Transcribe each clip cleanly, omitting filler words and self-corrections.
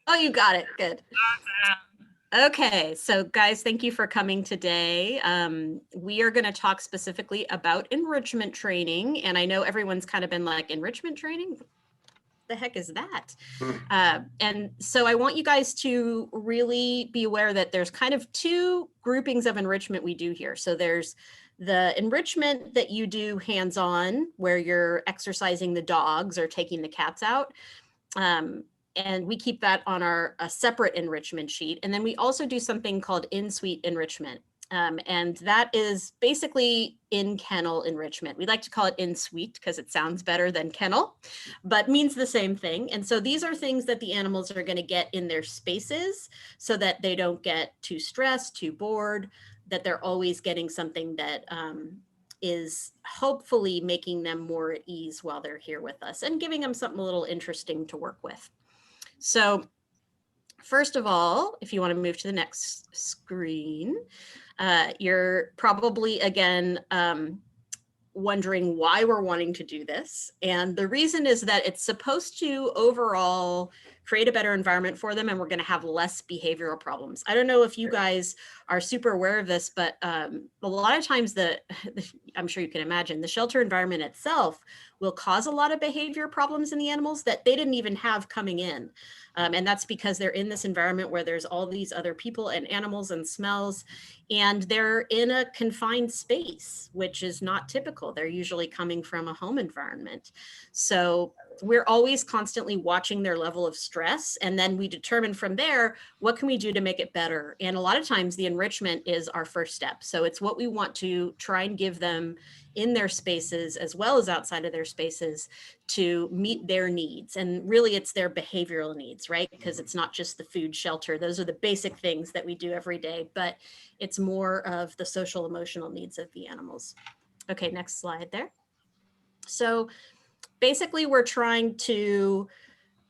Oh, you got it. Good. Awesome. Okay, so guys, thank you for coming today. We are going to talk specifically about enrichment training, and I know everyone's kind of been like, enrichment training? What the heck is that? And so I want you guys to really be aware that there's kind of two groupings of enrichment we do here. So there's the enrichment that you do hands-on, where you're exercising the dogs or taking the cats out. And we keep that on a separate enrichment sheet. And then we also do something called in-suite enrichment. And that is basically in kennel enrichment. We like to call it in suite because it sounds better than kennel, but means the same thing. And so these are things that the animals are going to get in their spaces so that they don't get too stressed, too bored, that they're always getting something that is hopefully making them more at ease while they're here with us and giving them something a little interesting to work with. So first of all, if you want to move to the next screen, you're probably, again, wondering why we're wanting to do this. And the reason is that it's supposed to overall create a better environment for them, and we're going to have less behavioral problems. I don't know if you guys are super aware of this, but a lot of times I'm sure you can imagine, the shelter environment itself will cause a lot of behavior problems in the animals that they didn't even have coming in. And that's because they're in this environment where there's all these other people and animals and smells, and they're in a confined space, which is not typical. They're usually coming from a home environment. So we're always constantly watching their level of stress, and then we determine from there, what can we do to make it better? And a lot of times the enrichment is our first step. So it's what we want to try and give them in their spaces as well as outside of their spaces to meet their needs. And really it's their behavioral needs, right? Because it's not just the food, shelter. Those are the basic things that we do every day, but it's more of the social emotional needs of the animals. Okay, next slide there. So basically we're trying to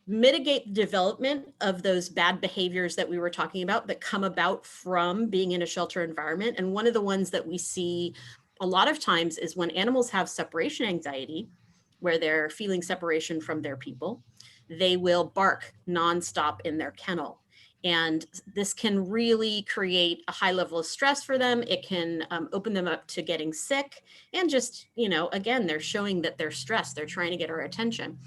mitigate the development of those bad behaviors that we were talking about that come about from being in a shelter environment. And one of the ones that we see a lot of times is when animals have separation anxiety, where they're feeling separation from their people, they will bark nonstop in their kennel. And this can really create a high level of stress for them. It can open them up to getting sick. And just, again, they're showing that they're stressed. They're trying to get our attention.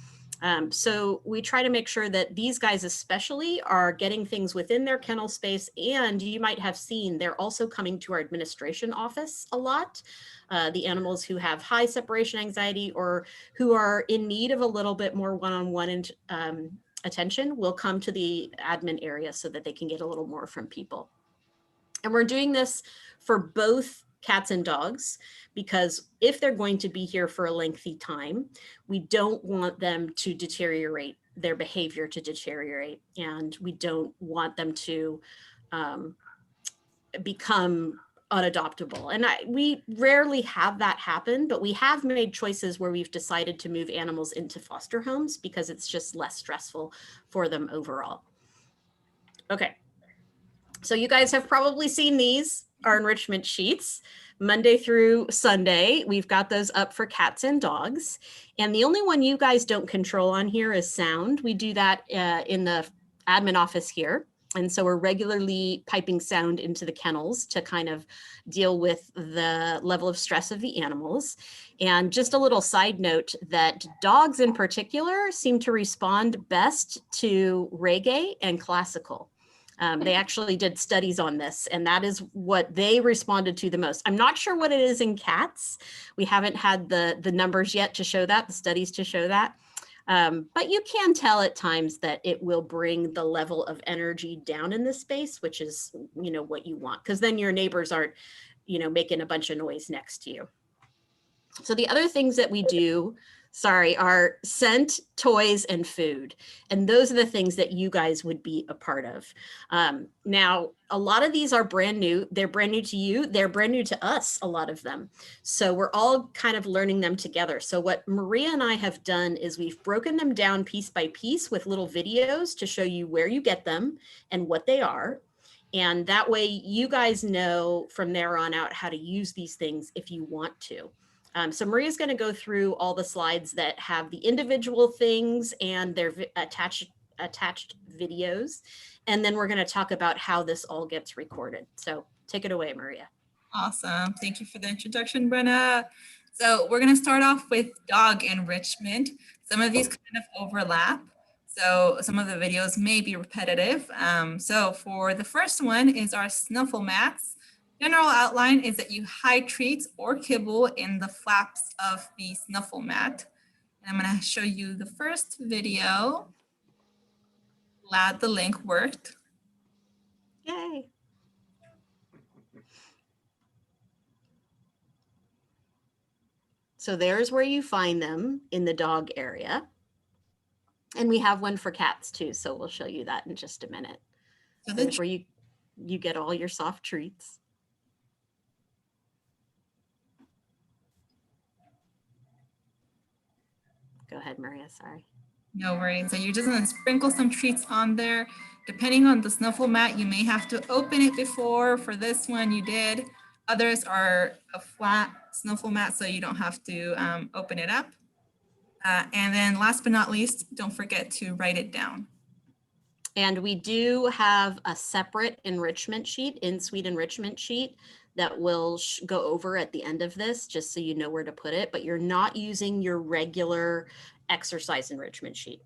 So we try to make sure that these guys especially are getting things within their kennel space. And you might have seen they're also coming to our administration office a lot. The animals who have high separation anxiety or who are in need of a little bit more one-on-one attention will come to the admin area so that they can get a little more from people. And we're doing this for both cats and dogs, because if they're going to be here for a lengthy time, we don't want them to deteriorate, their behavior to deteriorate, and we don't want them to become unadoptable. And we rarely have that happen, but we have made choices where we've decided to move animals into foster homes because it's just less stressful for them overall. Okay. So you guys have probably seen these, our enrichment sheets, Monday through Sunday. We've got those up for cats and dogs. And the only one you guys don't control on here is sound. We do that in the admin office here. And so we're regularly piping sound into the kennels to kind of deal with the level of stress of the animals. And just a little side note that dogs in particular seem to respond best to reggae and classical. They actually did studies on this, and that is what they responded to the most. I'm not sure what it is in cats. We haven't had the numbers yet to show that, the studies to show that. But you can tell at times that it will bring the level of energy down in the space, which is, what you want, because then your neighbors aren't, making a bunch of noise next to you. So the other things that we do, are scent, toys, and food. And those are the things that you guys would be a part of. Now, a lot of these are brand new. They're brand new to you. They're brand new to us, a lot of them. So we're all kind of learning them together. So what Maria and I have done is we've broken them down piece by piece with little videos to show you where you get them and what they are. And that way you guys know from there on out how to use these things if you want to. So Maria's going to go through all the slides that have the individual things and their attached videos. And then we're going to talk about how this all gets recorded. So take it away, Maria. Awesome. Thank you for the introduction, Brenna. So we're going to start off with dog enrichment. Some of these kind of overlap. So some of the videos may be repetitive. So for the first one is our snuffle mats. General outline is that you hide treats or kibble in the flaps of the snuffle mat. And I'm going to show you the first video. Glad the link worked. Yay. So there's where you find them in the dog area. And we have one for cats too, so we'll show you that in just a minute. So there's where you get all your soft treats. Go ahead, Maria, sorry. No worries. So you're just going to sprinkle some treats on there. Depending on the snuffle mat, you may have to open it before. For this one, you did. Others are a flat snuffle mat, so you don't have to open it up. And then last but not least, don't forget to write it down. And we do have a separate enrichment sheet, in-suite enrichment sheet, that we'll go over at the end of this, just so you know where to put it, but you're not using your regular exercise enrichment sheet.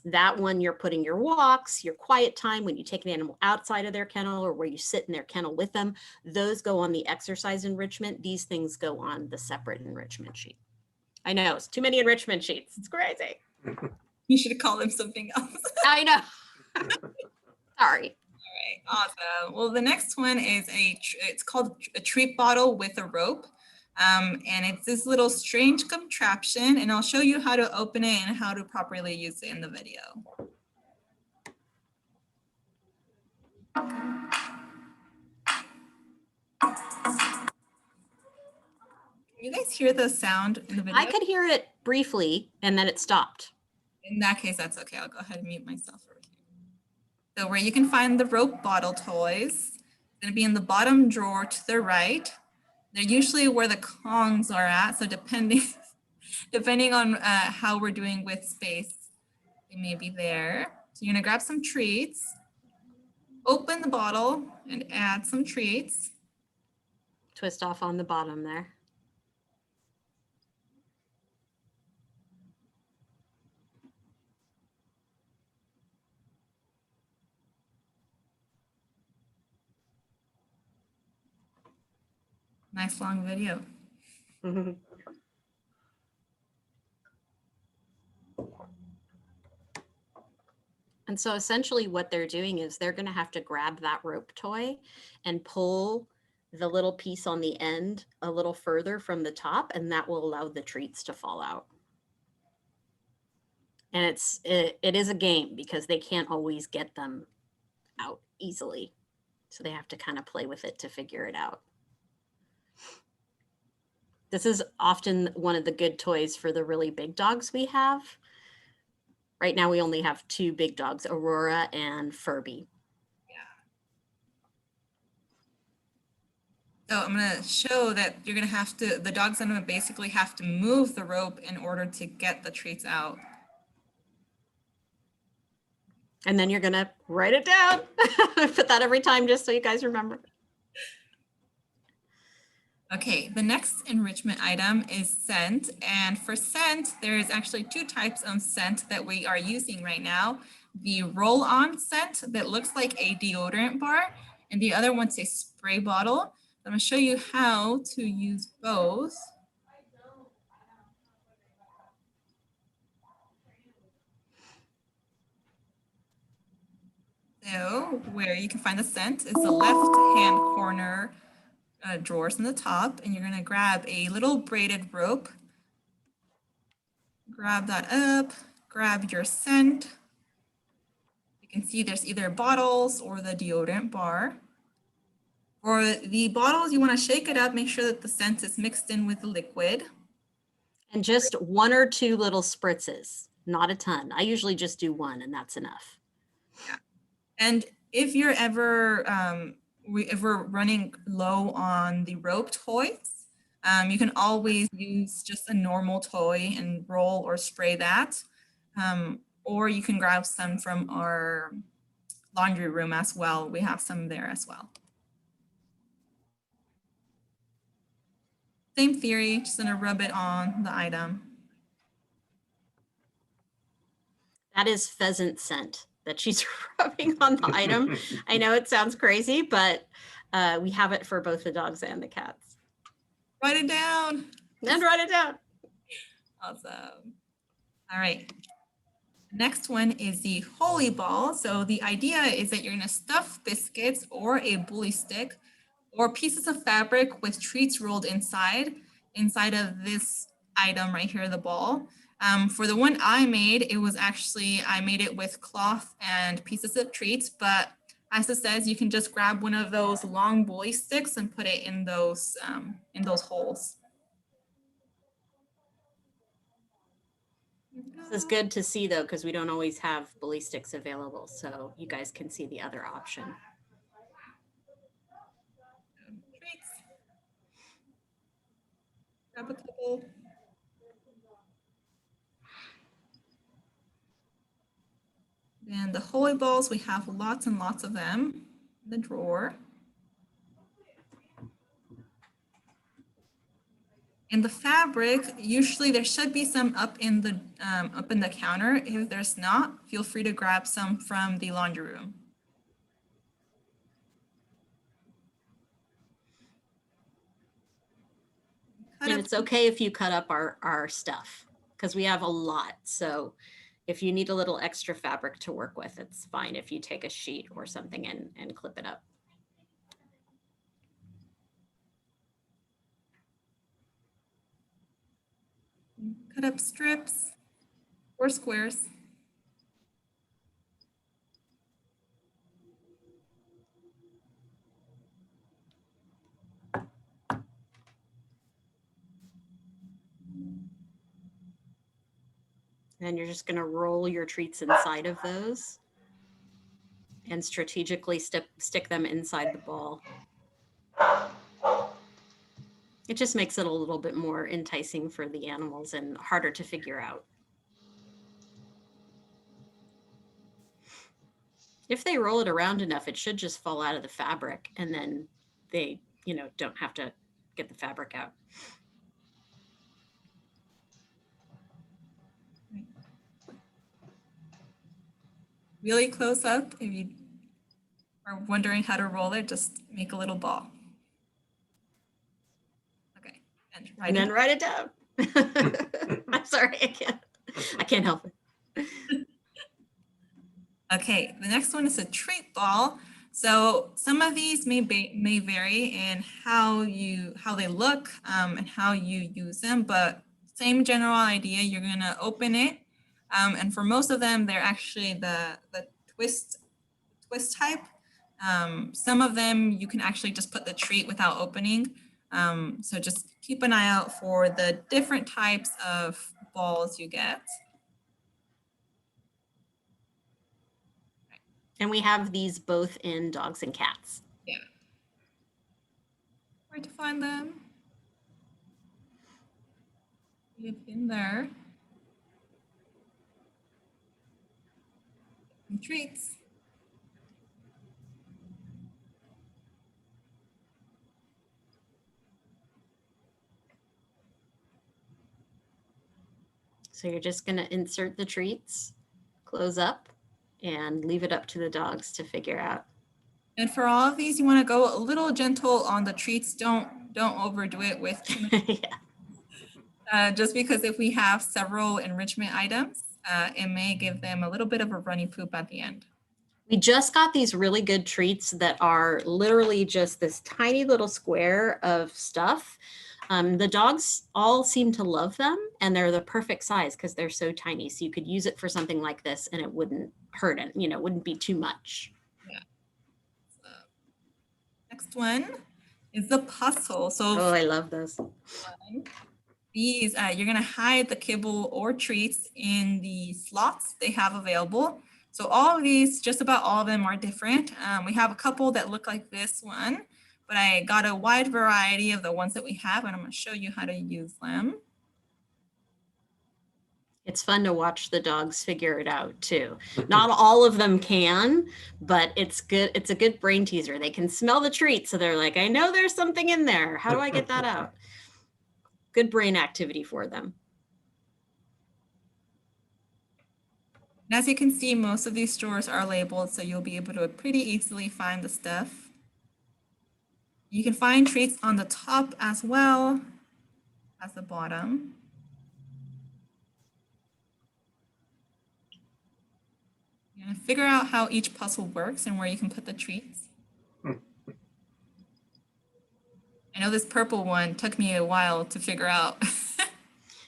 That one, you're putting your walks, your quiet time, when you take an animal outside of their kennel or where you sit in their kennel with them, those go on the exercise enrichment. These things go on the separate enrichment sheet. I know, it's too many enrichment sheets. It's crazy. You should call them something else. I know. Sorry. All right, awesome. Well, the next one is it's called a treat bottle with a rope. And it's this little strange contraption, and I'll show you how to open it and how to properly use it in the video. Can you guys hear the sound in the video? I could hear it briefly, and then it stopped. In that case, that's okay. I'll go ahead and mute myself over here. So where you can find the rope bottle toys, it's going to be in the bottom drawer to the right. They're usually where the Kongs are at. So depending on how we're doing with space, they may be there. So you're going to grab some treats, open the bottle and add some treats. Twist off on the bottom there. Nice long video. And so essentially what they're doing is they're going to have to grab that rope toy and pull the little piece on the end a little further from the top, and that will allow the treats to fall out. And it is a game because they can't always get them out easily. So they have to kind of play with it to figure it out. This is often one of the good toys for the really big dogs we have. Right now we only have two big dogs, Aurora and Furby. So I'm going to show that you're going to have to, the dog's going to basically have to move the rope in order to get the treats out. And then you're going to write it down. Put that every time just so you guys remember. Okay, the next enrichment item is scent. And for scent, there's actually two types of scent that we are using right now. The roll-on scent that looks like a deodorant bar, and the other one's a spray bottle. I'm going to show you how to use both. So where you can find the scent is the left-hand corner drawers in the top, and you're going to grab a little braided rope. Grab that up, grab your scent. You can see there's either bottles or the deodorant bar. For the bottles, you want to shake it up, make sure that the scent is mixed in with the liquid. And just one or two little spritzes, not a ton. I usually just do one and that's enough. Yeah. And if you're ever, if we're running low on the rope toys, you can always use just a normal toy and roll or spray that. or you can grab some from our laundry room as well. We have some there as well. Same theory, just gonna rub it on the item. That is pheasant scent that she's rubbing on the item. I know it sounds crazy, but we have it for both the dogs and the cats. Write it down. And write it down. Awesome. All right. The next one is the holy ball. So the idea is that you're gonna stuff biscuits or a bully stick or pieces of fabric with treats rolled inside of this item right here, the ball. For the one I made, I made it with cloth and pieces of treats, but as it says, you can just grab one of those long bully sticks and put it in those holes. This is good to see though, because we don't always have bully sticks available. So you guys can see the other option. Treats. Grab a couple. And the holy balls, we have lots and lots of them in the drawer. And the fabric, usually there should be some up in the counter. If there's not, feel free to grab some from the laundry room. And it's okay if you cut up our stuff because we have a lot. So if you need a little extra fabric to work with, it's fine if you take a sheet or something and clip it up. Cut up strips or squares. And you're just going to roll your treats inside of those and strategically stick them inside the ball. It just makes it a little bit more enticing for the animals and harder to figure out. If they roll it around enough, it should just fall out of the fabric and then they, don't have to get the fabric out. Really close up, if you are wondering how to roll it, just make a little ball. Okay, and then write it down. I'm sorry, I can't help it. Okay, the next one is a treat ball. So some of these may vary in how they look and how you use them, but same general idea. You're gonna open it, and for most of them, they're actually the twist type. Some of them you can actually just put the treat without opening. So just keep an eye out for the different types of balls you get. And we have these both in dogs and cats. Yeah. Where to find them? In there. And treats. So you're just going to insert the treats, close up, and leave it up to the dogs to figure out. And for all of these, you want to go a little gentle on the treats. Don't overdo it with too much. Yeah. Just because if we have several enrichment items, it may give them a little bit of a runny poop at the end. We just got these really good treats that are literally just this tiny little square of stuff. The dogs all seem to love them, and they're the perfect size because they're so tiny. So you could use it for something like this and it wouldn't hurt it, it wouldn't be too much. Yeah. So, next one is the puzzle. So I love this. These, you're gonna hide the kibble or treats in the slots they have available. So all of these, just about all of them are different. We have a couple that look like this one, but I got a wide variety of the ones that we have, and I'm gonna show you how to use them. It's fun to watch the dogs figure it out too. Not all of them can, but it's good. It's a good brain teaser. They can smell the treat. So they're like, I know there's something in there. How do I get that out? Good brain activity for them. And as you can see, most of these stores are labeled, so you'll be able to pretty easily find the stuff. You can find treats on the top as well as the bottom. You're gonna figure out how each puzzle works and where you can put the treats. I know this purple one took me a while to figure out.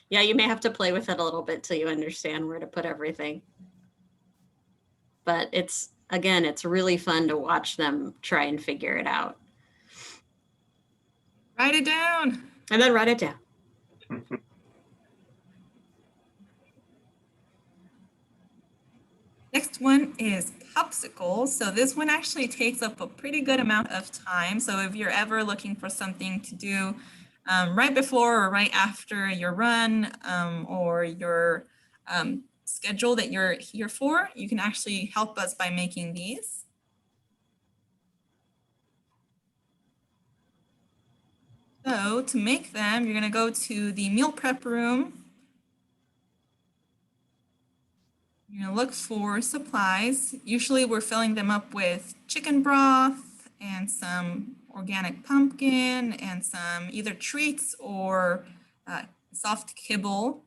Yeah, you may have to play with it a little bit till you understand where to put everything. But it's, again, it's really fun to watch them try and figure it out. Write it down. And then write it down. Next one is popsicles. So this one actually takes up a pretty good amount of time. So if you're ever looking for something to do right before or right after your run or your schedule that you're here for, you can actually help us by making these. So to make them, you're going to go to the meal prep room. You're going to look for supplies. Usually we're filling them up with chicken broth and some organic pumpkin and some either treats or soft kibble.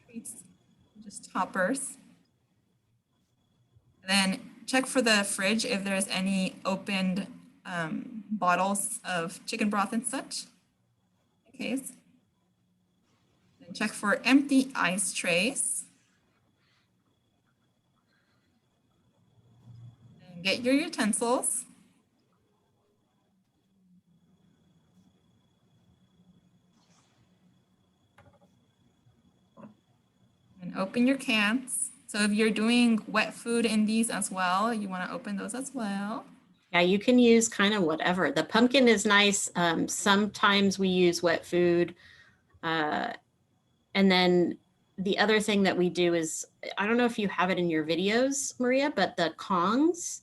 Treats, just toppers. Then check for the fridge if there's any opened bottles of chicken broth and such. In case. Then check for empty ice trays. And get your utensils. And open your cans. So if you're doing wet food in these as well, you want to open those as well. Yeah, you can use kind of whatever. The pumpkin is nice. Sometimes we use wet food. And then the other thing that we do is, I don't know if you have it in your videos, Maria, but the Kongs.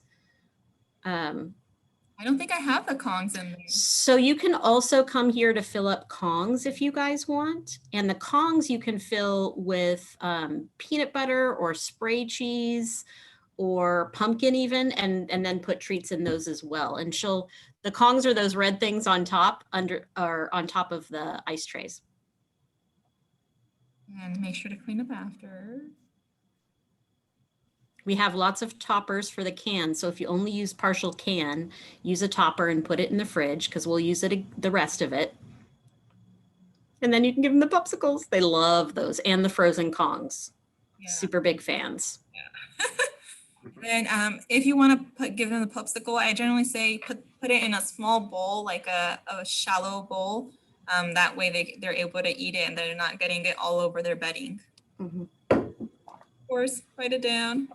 I don't think I have the Kongs in there. So you can also come here to fill up Kongs if you guys want. And the Kongs you can fill with peanut butter or spray cheese or pumpkin even, and then put treats in those as well. And the Kongs are those red things on top on top of the ice trays. And make sure to clean up after. We have lots of toppers for the can. So if you only use partial can, use a topper and put it in the fridge because we'll use the rest of it. And then you can give them the popsicles. They love those and the frozen Kongs. Yeah. Super big fans. Yeah. Then if you want to give them the popsicle, I generally say put it in a small bowl, like a shallow bowl. That way they're able to eat it and they're not getting it all over their bedding. Mm-hmm. Of course, write it down.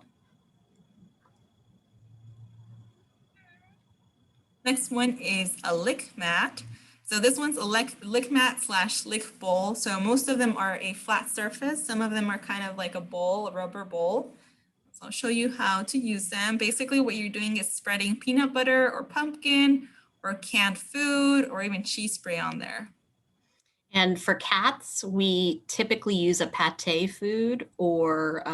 Next one is a lick mat. So this one's a lick mat / lick bowl. So most of them are a flat surface. Some of them are kind of like a bowl, a rubber bowl. So I'll show you how to use them. Basically what you're doing is spreading peanut butter or pumpkin or canned food or even cheese spray on there. And for cats, we typically use a pate food or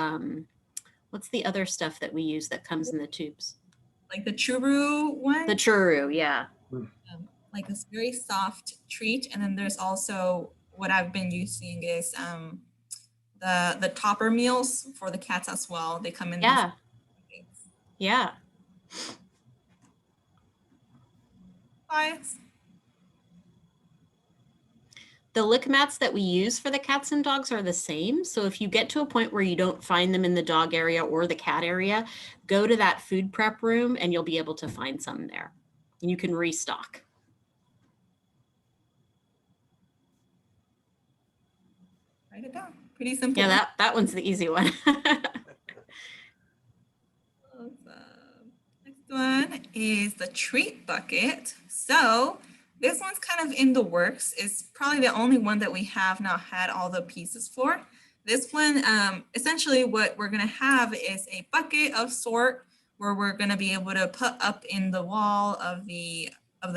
what's the other stuff that we use that comes in the tubes? Like the churu one? The churu, yeah. Like this very soft treat. And then there's also what I've been using is the topper meals for the cats as well. They come in. Yeah. Yeah. Nice. The lick mats that we use for the cats and dogs are the same. So if you get to a point where you don't find them in the dog area or the cat area, go to that food prep room and you'll be able to find some there. And you can restock. Write it down. Pretty simple. Yeah, that one's the easy one. Next one is the treat bucket. So This one's kind of in the works. It's probably the only one that we have not had all the pieces for. This one, essentially what we're gonna have is a bucket of sort where we're gonna be able to put up in the wall of the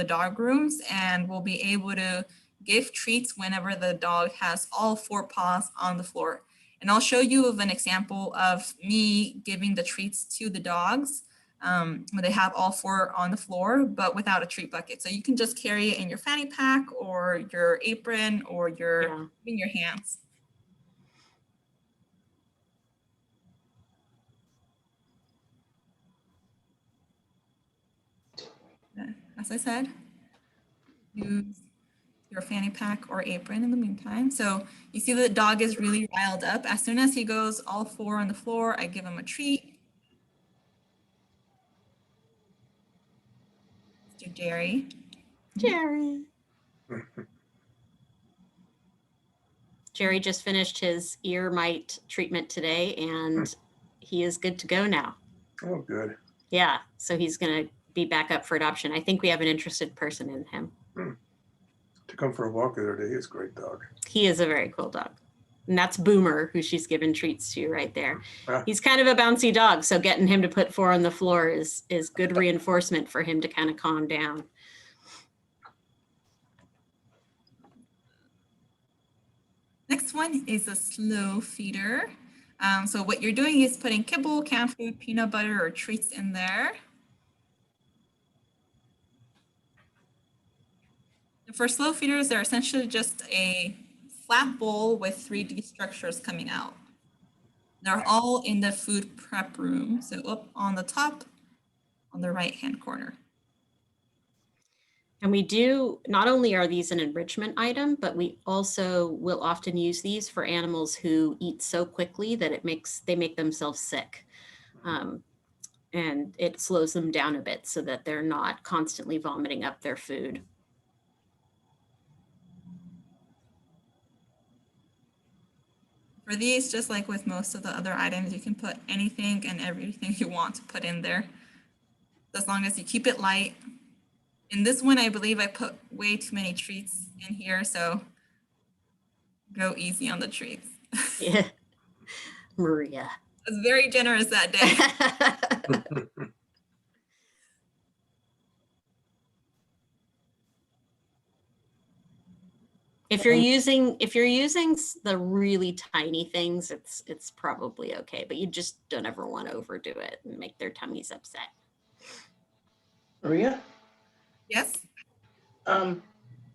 dog rooms, and we'll be able to give treats whenever the dog has all 4 paws on the floor. And I'll show you an example of me giving the treats to the dogs where they have all 4 on the floor, but without a treat bucket. So you can just carry it in your fanny pack or your apron or in your hands. As I said, use your fanny pack or apron in the meantime. So you see the dog is really riled up. As soon as he goes all 4 on the floor, I give him a treat. Mr. Jerry. Jerry. Jerry just finished his ear mite treatment today, and he is good to go now. Oh, good. Yeah, so he's going to be back up for adoption. I think we have an interested person in him. To come for a walk the other day, he's a great dog. He is a very cool dog. And that's Boomer, who she's given treats to right there. Ah. He's kind of a bouncy dog, so getting him to put 4 on the floor is good reinforcement for him to kind of calm down. Next one is a slow feeder. So what you're doing is putting kibble, canned food, peanut butter, or treats in there. And for slow feeders, they're essentially just a flat bowl with 3D structures coming out. They're all in the food prep room. So up on the top, on the right-hand corner. And we do, not only are these an enrichment item, but we also will often use these for animals who eat so quickly that they make themselves sick. And it slows them down a bit so that they're not constantly vomiting up their food. For these, just like with most of the other items, you can put anything and everything you want to put in there, as long as you keep it light. In this one, I believe I put way too many treats in here, so go easy on the treats. Yeah, Maria. I was very generous that day. If you're using the really tiny things, it's probably okay, but you just don't ever want to overdo it and make their tummies upset. Maria, Yes?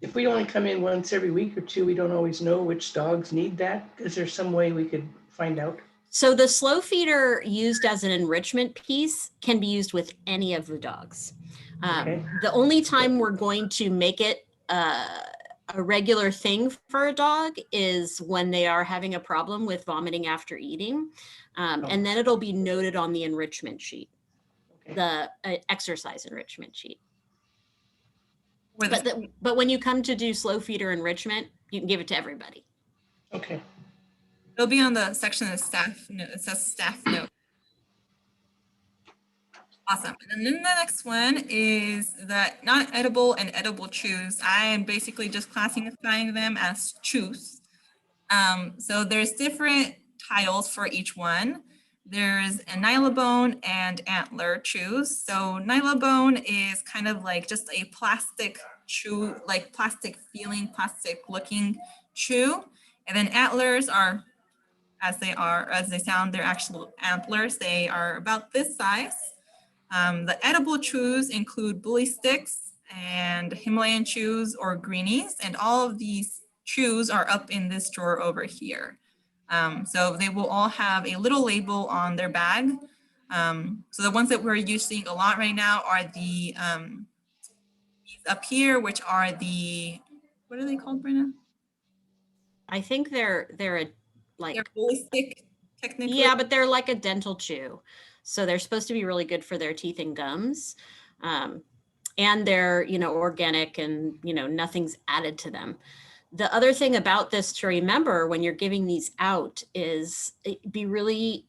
if we only come in once every week or 2, we don't always know which dogs need that. Is there some way we could find out? So the slow feeder used as an enrichment piece can be used with any of the dogs. Okay. The only time we're going to make it a regular thing for a dog is when they are having a problem with vomiting after eating. And then it'll be noted on the enrichment sheet, Okay. the exercise enrichment sheet. With But when you come to do slow feeder enrichment, you can give it to everybody. Okay. it'll be on the section of staff note. It says staff note. Awesome. And then the next one is the non-edible and edible chews. I am basically just classifying them as chews. So there's different titles for each one. There's a nylabone and antler chews. So nylabone is kind of like just a plastic chew, like plastic feeling, plastic looking chew. And then antlers are, as they sound, they're actual antlers. They are about this size. The edible chews include bully sticks and Himalayan chews or greenies, and all of these chews are up in this drawer over here. So they will all have a little label on their bag. So the ones that we're using a lot right now are the these up here, which are the, what are they called, Brenna? I think they're like, They're bully stick, technically. yeah, but they're like a dental chew. So they're supposed to be really good for their teeth and gums. And they're, organic and, nothing's added to them. The other thing about this to remember when you're giving these out is be really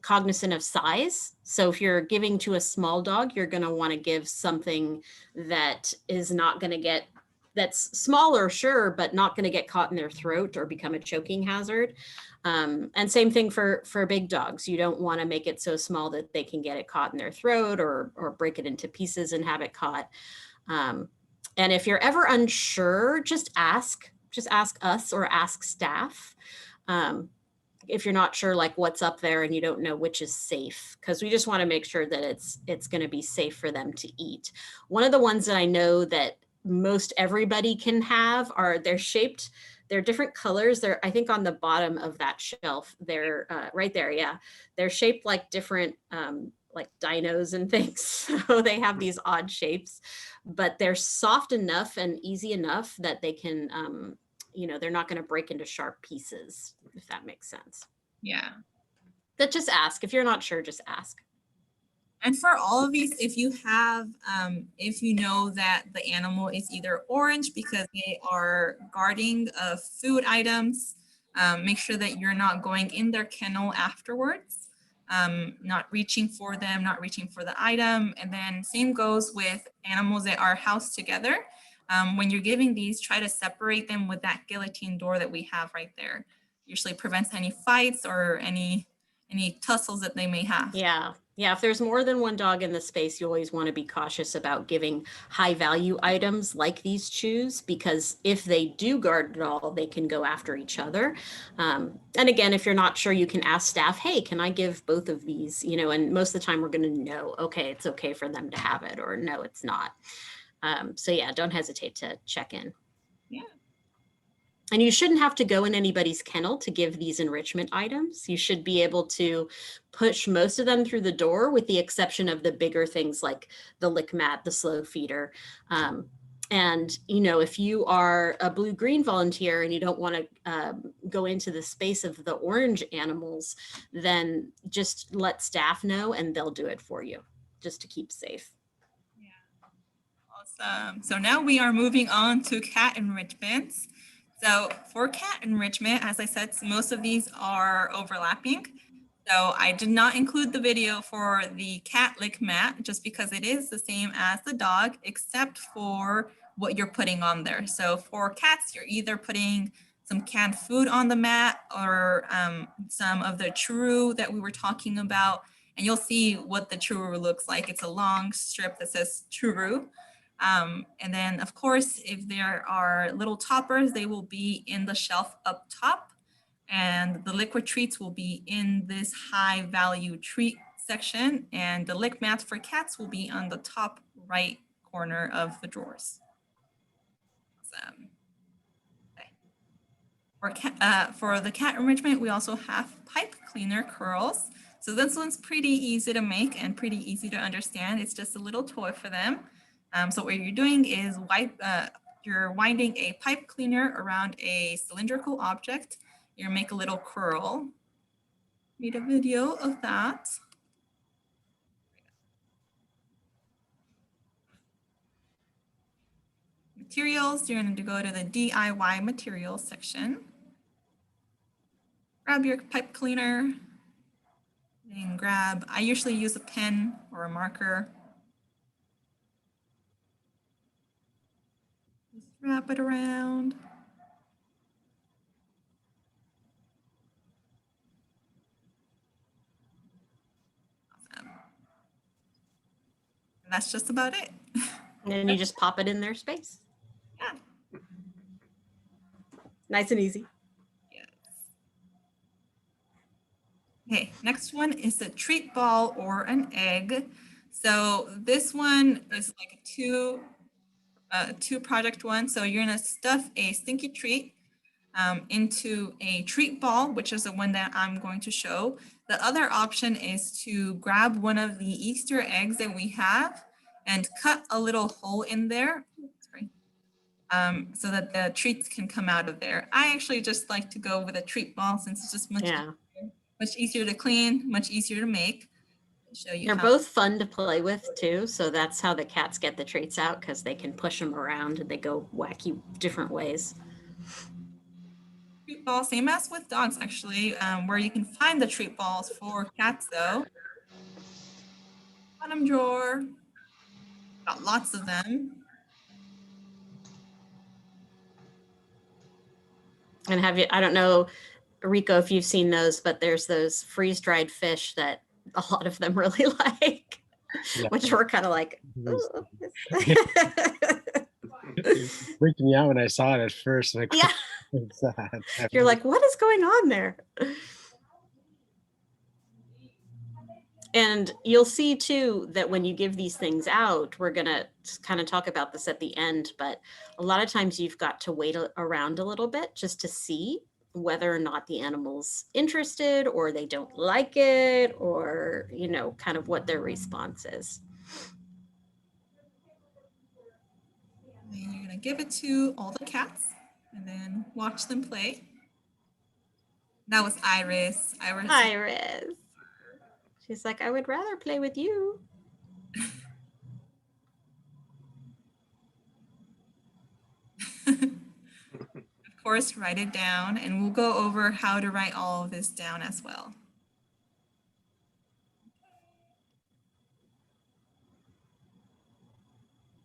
cognizant of size. So if you're giving to a small dog, you're going to want to give something that is not going to get, that's smaller, sure, but not going to get caught in their throat or become a choking hazard. And same thing for big dogs. You don't want to make it so small that they can get it caught in their throat or break it into pieces and have it caught. And if you're ever unsure, just ask us or ask staff. If you're not sure like what's up there and you don't know which is safe, because we just want to make sure that it's going to be safe for them to eat. One of the ones that I know that most everybody can have are, they're different colors. They're, I think on the bottom of that shelf, they're right there. Yeah. They're shaped like different, like dinos and things. So they have these odd shapes, but they're soft enough and easy enough that they can, you know, they're not going to break into sharp pieces, if that makes sense. Yeah. But just ask. If you're not sure, just ask. And for all of these, if you have, if you know that the animal is either orange because they are guarding food items, make sure that you're not going in their kennel afterwards, not reaching for them, not reaching for the item. And then same goes with animals that are housed together. When you're giving these, try to separate them with that guillotine door that we have right there. Usually prevents any fights or any tussles that they may have. Yeah. Yeah. If there's more than one dog in the space, you always want to be cautious about giving high value items like these chews, because if they do guard it all, they can go after each other. And again, if you're not sure, you can ask staff, hey, can I give both of these? You know, and most of the time we're going to know, okay, it's okay for them to have it, or no, it's not. So yeah, don't hesitate to check in. Yeah. And you shouldn't have to go in anybody's kennel to give these enrichment items. You should be able to push most of them through the door, with the exception of the bigger things like the lick mat, the slow feeder. And, you know, if you are a blue-green volunteer and you don't want to go into the space of the orange animals, then just let staff know and they'll do it for you, just to keep safe. Awesome. So now we are moving on to cat enrichments. So for cat enrichment, as I said, most of these are overlapping. So I did not include the video for the cat lick mat just because it is the same as the dog, except for what you're putting on there. So for cats, you're either putting some canned food on the mat or some of the churro that we were talking about. And you'll see what the churro looks like. It's a long strip that says churro. And then, of course, if there are little toppers, they will be in the shelf up top. And the liquid treats will be in this high value treat section. And the lick mats for cats will be on the top right corner of the drawers. Awesome. Okay. For the cat enrichment, we also have pipe cleaner curls. So this one's pretty easy to make and pretty easy to understand. It's just a little toy for them. So what you're doing is you're winding a pipe cleaner around a cylindrical object. You make a little curl. Made a video of that. Materials, you're going to go to the DIY materials section. Grab your pipe cleaner and grab, I usually use a pen or a marker. Wrap it around. Awesome. And that's just about it. And then you just pop it in their space. Yeah. Nice and easy. Yes. Okay, next one is a treat ball or an egg. So this one is like a two project one. So you're gonna stuff a stinky treat into a treat ball, which is the one that I'm going to show. The other option is to grab one of the Easter eggs that we have and cut a little hole in there, so that the treats can come out of there. I actually just like to go with a treat ball since it's just much easier to clean, much easier to make. Show you They're both fun to play with too. So that's how the cats get the treats out, because they can push them around and they go wacky different ways. Treat ball, same as with dogs actually, where you can find the treat balls for cats though. Bottom drawer, got lots of them. And have you, I don't know, Rico, if you've seen those, but there's those freeze-dried fish that a lot of them really like, Yeah. which were kind of like, It "Ooh." freaked me out when I saw it at first. Like, Yeah, what's that? you're like, what is going on there? And you'll see too that when you give these things out, we're gonna kind of talk about this at the end, but a lot of times you've got to wait around a little bit just to see whether or not the animal's interested or they don't like it, or, you know, kind of what their response is. And you're gonna give it to all the cats and then watch them play. That was Iris. Iris. She's like, I would rather play with you. Of course, write it down, and we'll go over how to write all of this down as well.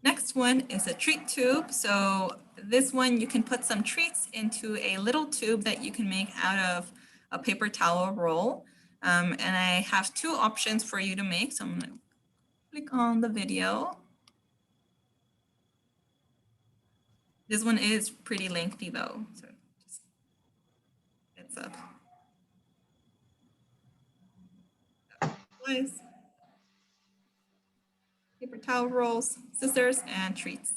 Next one is a treat tube. So this one, you can put some treats into a little tube that you can make out of a paper towel roll. And I have two options for you to make. So I'm gonna click on the video. This one is pretty lengthy though, so just heads up. Toys, paper towel rolls, scissors, and treats.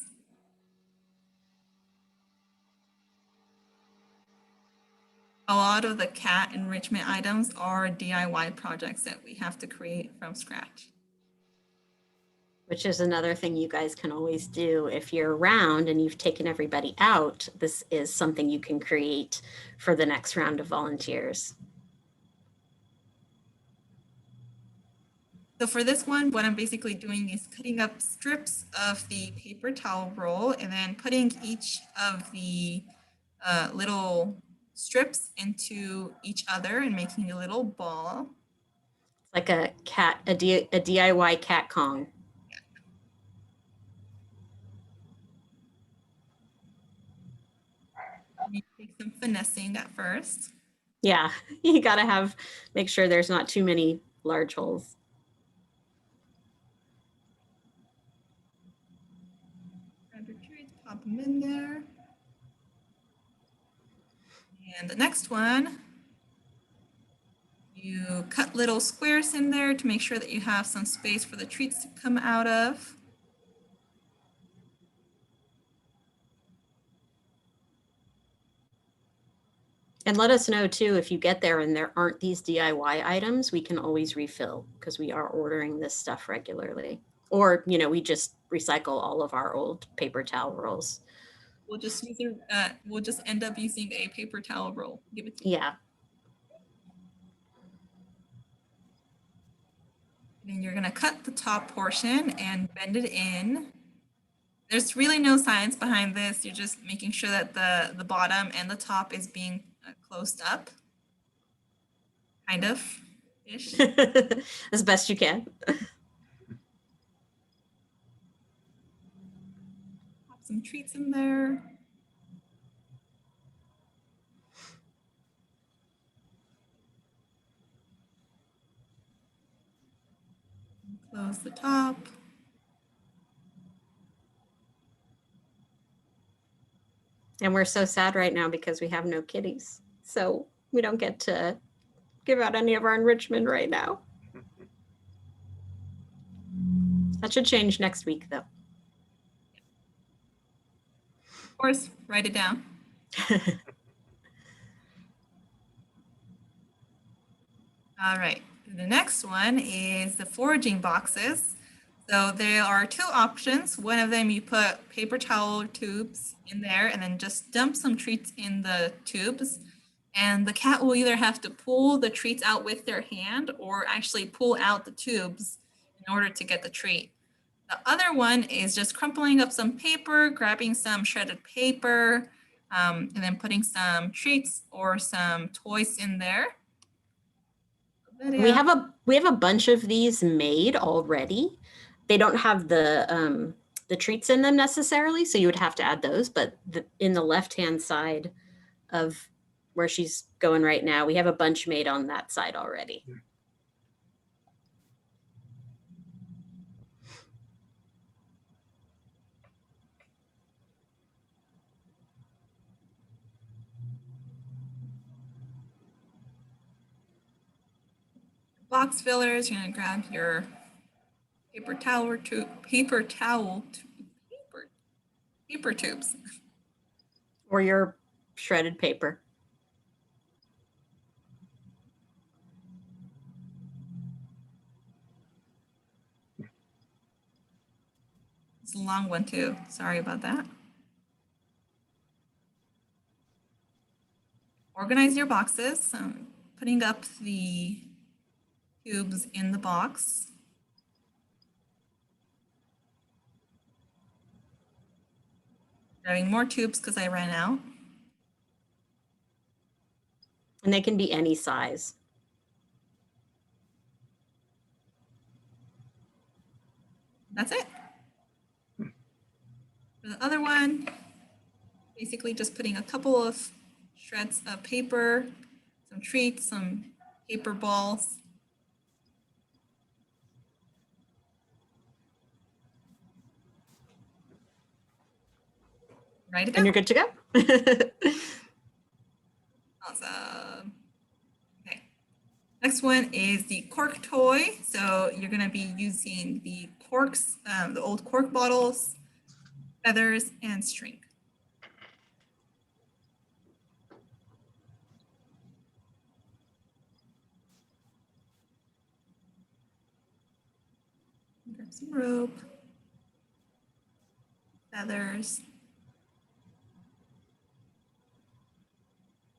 A lot of the cat enrichment items are DIY projects that we have to create from scratch. Which is another thing you guys can always do if you're around and you've taken everybody out. This is something you can create for the next round of volunteers. So for this one, what I'm basically doing is cutting up strips of the paper towel roll and then putting each of the little strips into each other and making a little ball. It's like a DIY cat Kong. You take some finessing at first. Yeah, you gotta make sure there's not too many large holes. Grab your treats, pop them in there. And the next one, you cut little squares in there to make sure that you have some space for the treats to come out of. And let us know too, if you get there and there aren't these DIY items, we can always refill because we are ordering this stuff regularly. Or, you know, we just recycle all of our old paper towel rolls. We'll just end up using a paper towel roll. Give it to you. Yeah. Then you're gonna cut the top portion and bend it in. There's really no science behind this. You're just making sure that the bottom and the top is being closed up. Kind of ish. As best you can. Pop some treats in there. Close the top. And we're so sad right now because we have no kitties. So we don't get to give out any of our enrichment right now. That should change next week though. Of course, write it down. All right, the next one is the foraging boxes. So there are two options. One of them, you put paper towel tubes in there and then just dump some treats in the tubes. And the cat will either have to pull the treats out with their hand or actually pull out the tubes in order to get the treat. The other one is just crumpling up some paper, grabbing some shredded paper, and then putting some treats or some toys in there. We have a bunch of these made already. They don't have the treats in them necessarily, so you would have to add those. But in the left-hand side of where she's going right now, we have a bunch made on that side already. Box fillers, you're gonna grab your paper tubes. Or your shredded paper. It's a long one too. Sorry about that. Organize your boxes, putting up the tubes in the box. Grabbing more tubes because I ran out. And they can be any size. That's it. For the other one, basically just putting a couple of shreds of paper, some treats, some paper balls. Ready to go. And you're good to go. Awesome. Okay. Next one is the cork toy. So you're going to be using the corks, the old cork bottles, feathers, and string. Grab some rope, feathers,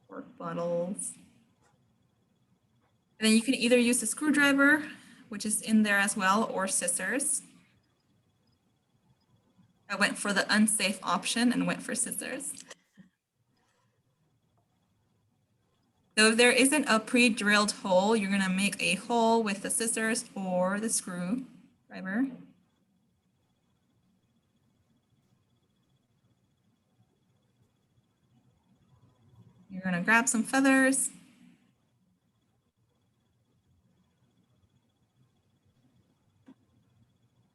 cork bottles. And then you can either use a screwdriver, which is in there as well, or scissors. I went for the unsafe option and went for scissors. So if there isn't a pre-drilled hole, you're gonna make a hole with the scissors or the screwdriver. You're gonna grab some feathers.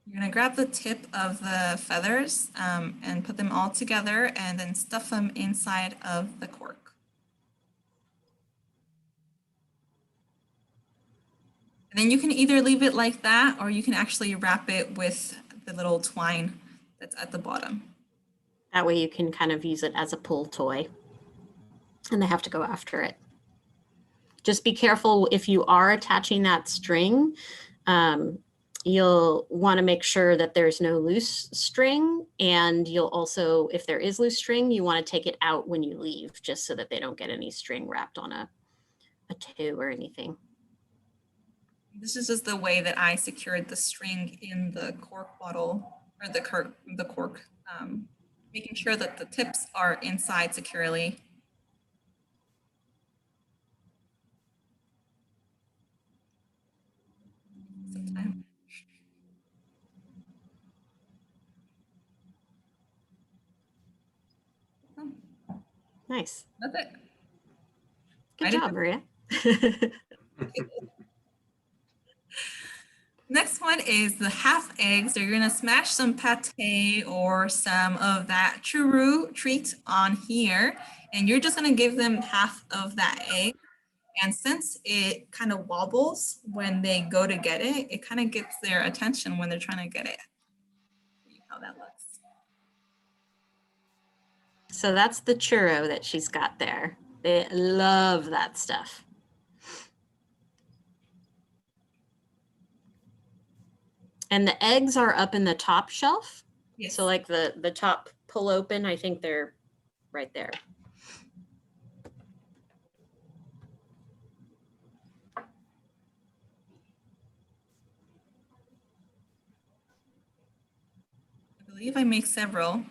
You're gonna grab the tip of the feathers and put them all together and then stuff them inside of the cork. And then you can either leave it like that or you can actually wrap it with the little twine that's at the bottom. That way you can kind of use it as a pull toy. And they have to go after it. Just be careful if you are attaching that string. You'll want to make sure that there's no loose string. And you'll also, if there is loose string, you want to take it out when you leave, just so that they don't get any string wrapped on a toe or anything. This is just the way that I secured the string in the cork bottle or the cork, making sure that the tips are inside securely. Sometime. Nice. That's it. Good I did job, Maria. Next one is the half egg. So you're gonna smash some pate or some of that churro treat on here, and you're just gonna give them half of that egg. And since it kind of wobbles when they go to get it, it kind of gets their attention when they're trying to get it. See how that looks. So that's the churro that she's got there. They love that stuff. And the eggs are up in the top shelf. Yes. So like the top pull open, I think they're right there. I believe I make several.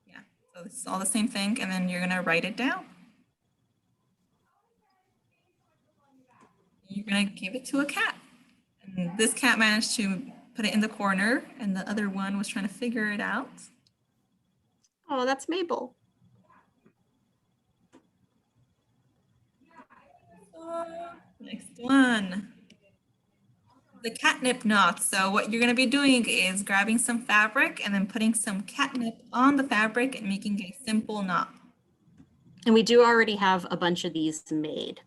Yeah, so it's all the same thing, and then you're gonna write it down. You're gonna give it to a cat. And this cat managed to put it in the corner, and the other one was trying to figure it out. Oh, that's Mabel. Next one. The catnip knot. So what you're going to be doing is grabbing some fabric and then putting some catnip on the fabric and making a simple knot. And we do already have a bunch of these made.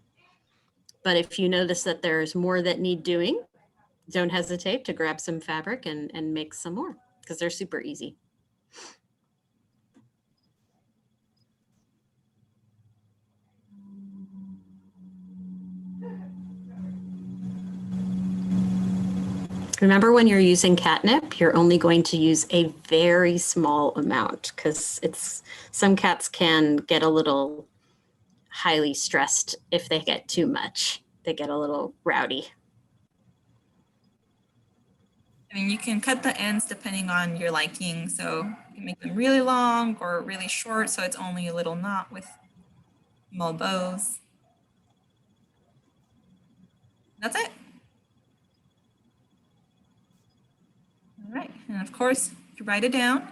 But if you notice that there's more that need doing, don't hesitate to grab some fabric and make some more because they're super easy. Remember, when you're using catnip, you're only going to use a very small amount because some cats can get a little highly stressed if they get too much. They get a little rowdy. I mean, you can cut the ends depending on your liking. So you can make them really long or really short, so it's only a little knot with small bows. That's it. All right, and of course, you write it down.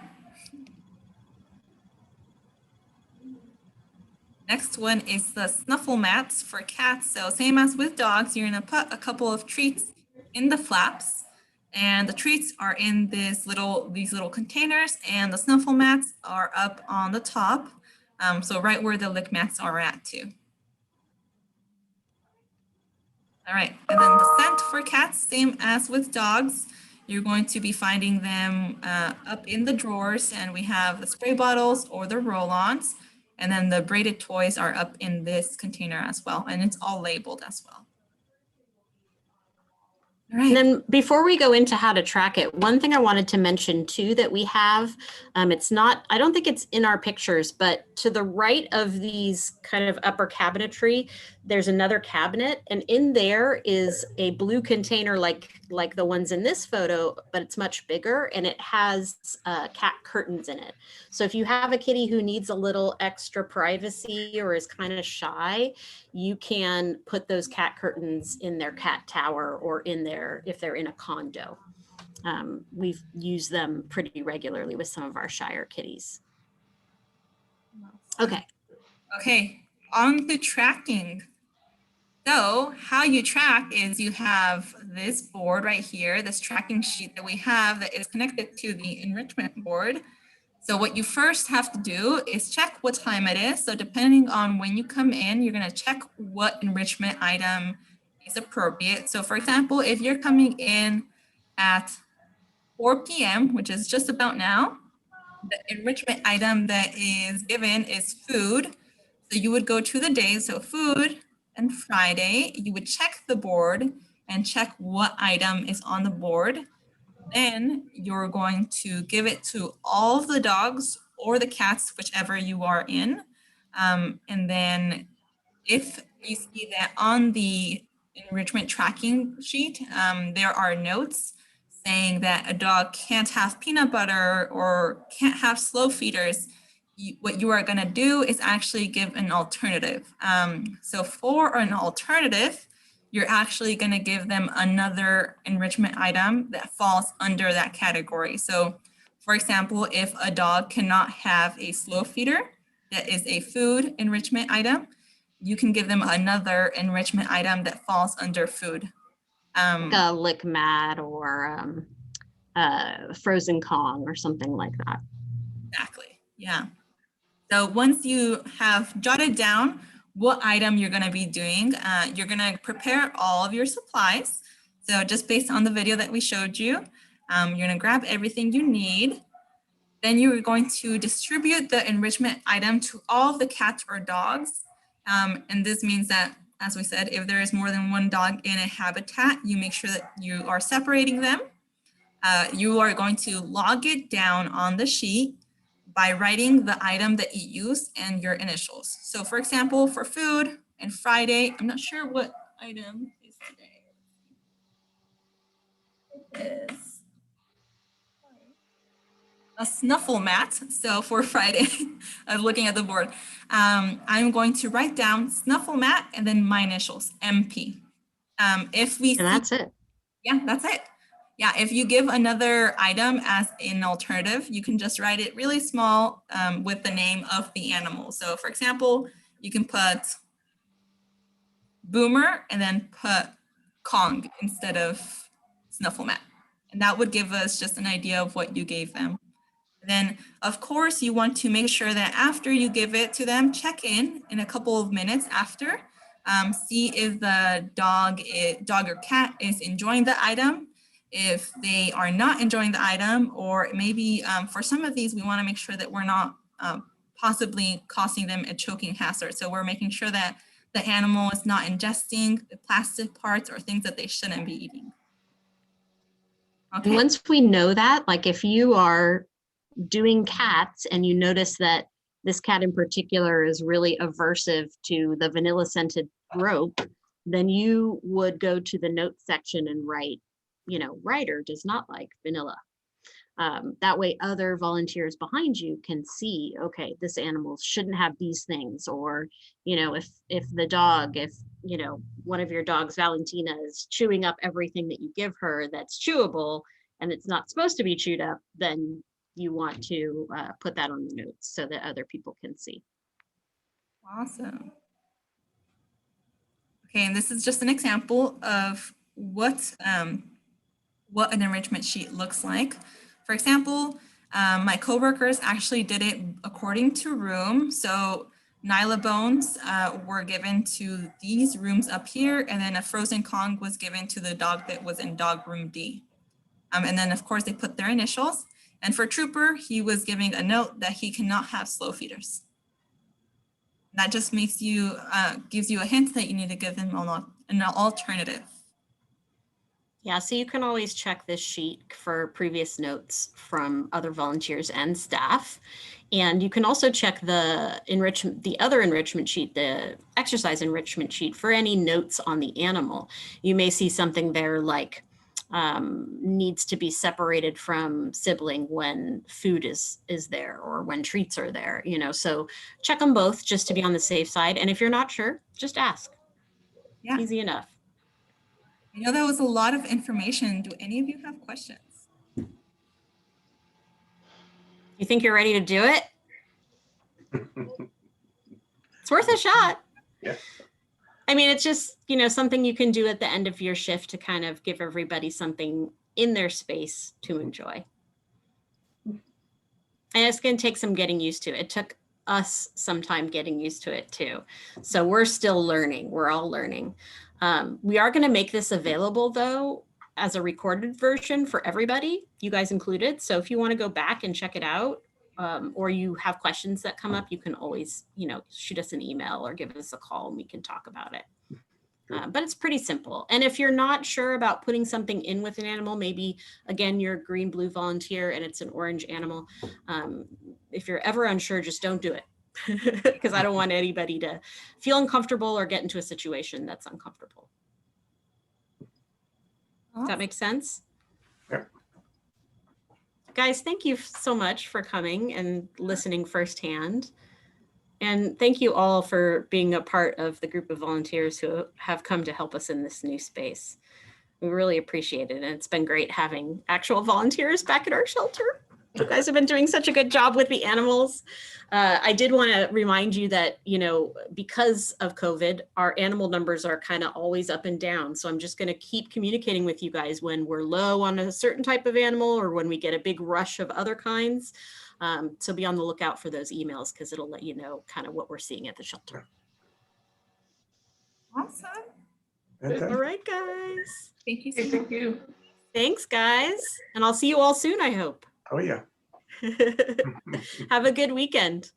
Next one is the snuffle mats for cats. So same as with dogs, you're gonna put a couple of treats in the flaps, and the treats are in these little containers, and the snuffle mats are up on the top. So right where the lick mats are at too. All right, and then the scent for cats, same as with dogs. You're going to be finding them up in the drawers, and we have the spray bottles or the roll-ons, and then the braided toys are up in this container as well, and it's all labeled as well. All right. And then before we go into how to track it, one thing I wanted to mention too that we have, it's not, I don't think it's in our pictures, but to the right of these kind of upper cabinetry, there's another cabinet, and in there is a blue container like the ones in this photo, but it's much bigger, and it has cat curtains in it. So if you have a kitty who needs a little extra privacy or is kind of shy, you can put those cat curtains in their cat tower or in their, if they're in a condo. We've used them pretty regularly with some of our shyer kitties. Okay. Okay, on to tracking. So how you track is you have this board right here, this tracking sheet that we have that is connected to the enrichment board. So what you first have to do is check what time it is. So depending on when you come in, you're going to check what enrichment item is appropriate. So for example, if you're coming in at 4 p.m., which is just about now, the enrichment item that is given is food. So you would go to the days, so food and Friday, you would check the board and check what item is on the board. Then you're going to give it to all of the dogs or the cats, whichever you are in. And then if you see that on the enrichment tracking sheet, there are notes saying that a dog can't have peanut butter or can't have slow feeders, what you are going to do is actually give an alternative. So for an alternative, you're actually going to give them another enrichment item that falls under that category. So for example, if a dog cannot have a slow feeder that is a food enrichment item, you can give them another enrichment item that falls under food. Like a lick mat or frozen Kong or something like that. Exactly, yeah. So once you have jotted down what item you're going to be doing, you're going to prepare all of your supplies. So just based on the video that we showed you, you're going to grab everything you need. Then you're going to distribute the enrichment item to all of the cats or dogs. And this means that, as we said, if there is more than one dog in a habitat, you make sure that you are separating them. You are going to log it down on the sheet by writing the item that you used and your initials. So for example, for food and Friday, I'm not sure what item is today. It is a snuffle mat. So for Friday, I was looking at the board. I'm going to write down snuffle mat and then my initials, MP. If we And see, that's it. yeah, that's it. Yeah, if you give another item as an alternative, you can just write it really small with the name of the animal. So for example, you can put Boomer and then put Kong instead of Snuffle Mat. And that would give us just an idea of what you gave them. Then, of course, you want to make sure that after you give it to them, check in a couple of minutes after, see if the dog or cat is enjoying the item, if they are not enjoying the item, or maybe for some of these, we want to make sure that we're not possibly causing them a choking hazard. So we're making sure that the animal is not ingesting the plastic parts or things that they shouldn't be eating. And Okay. once we know that, like if you are doing cats and you notice that this cat in particular is really aversive to the vanilla scented rope, then you would go to the notes section and write, writer does not like vanilla. That way other volunteers behind you can see, okay, this animal shouldn't have these things. Or, if the dog, one of your dogs, Valentina, is chewing up everything that you give her that's chewable and it's not supposed to be chewed up, then you want to put that on the notes so that other people can see. Awesome. Okay, and this is just an example of what an enrichment sheet looks like. For example, my coworkers actually did it according to room. So Nyla bones were given to these rooms up here, and then a frozen Kong was given to the dog that was in dog room D. And then of course they put their initials. And for Trooper, he was giving a note that he cannot have slow feeders. That just makes you, gives you a hint that you need to give them an alternative. Yeah, so you can always check this sheet for previous notes from other volunteers and staff. And you can also check the other enrichment sheet, the exercise enrichment sheet, for any notes on the animal. You may see something there like needs to be separated from sibling when food is there or when treats are there, so check them both just to be on the safe side. And if you're not sure, just ask. Yeah. Easy enough. I know that was a lot of information. Do any of you have questions? You think you're ready to do it? It's worth a shot. Yeah. I mean, it's just, something you can do at the end of your shift to kind of give everybody something in their space to enjoy. And it's going to take some getting used to. It took us some time getting used to it too. So we're still learning. We're all learning. We are going to make this available though, as a recorded version for everybody, you guys included. So if you want to go back and check it out, or you have questions that come up, you can always, shoot us an email or give us a call and we can talk about it. But it's pretty simple. And if you're not sure about putting something in with an animal, maybe again, you're a green blue volunteer and it's an orange animal. If you're ever unsure, just don't do it. Because I don't want anybody to feel uncomfortable or get into a situation that's uncomfortable. Does that make sense? Yep. Guys, thank you so much for coming and listening firsthand. And thank you all for being a part of the group of volunteers who have come to help us in this new space. We really appreciate it. And it's been great having actual volunteers back at our shelter. You guys have been doing such a good job with the animals. I did want to remind you that, because of COVID, our animal numbers are kind of always up and down. So I'm just going to keep communicating with you guys when we're low on a certain type of animal or when we get a big rush of other kinds. So be on the lookout for those emails because it'll let you know kind of what we're seeing at the shelter. Awesome. Fantastic. All right, guys. Thank you so Okay, much. thank you. Thanks, guys. And I'll see you all soon, I hope. Oh, yeah. Have a good weekend.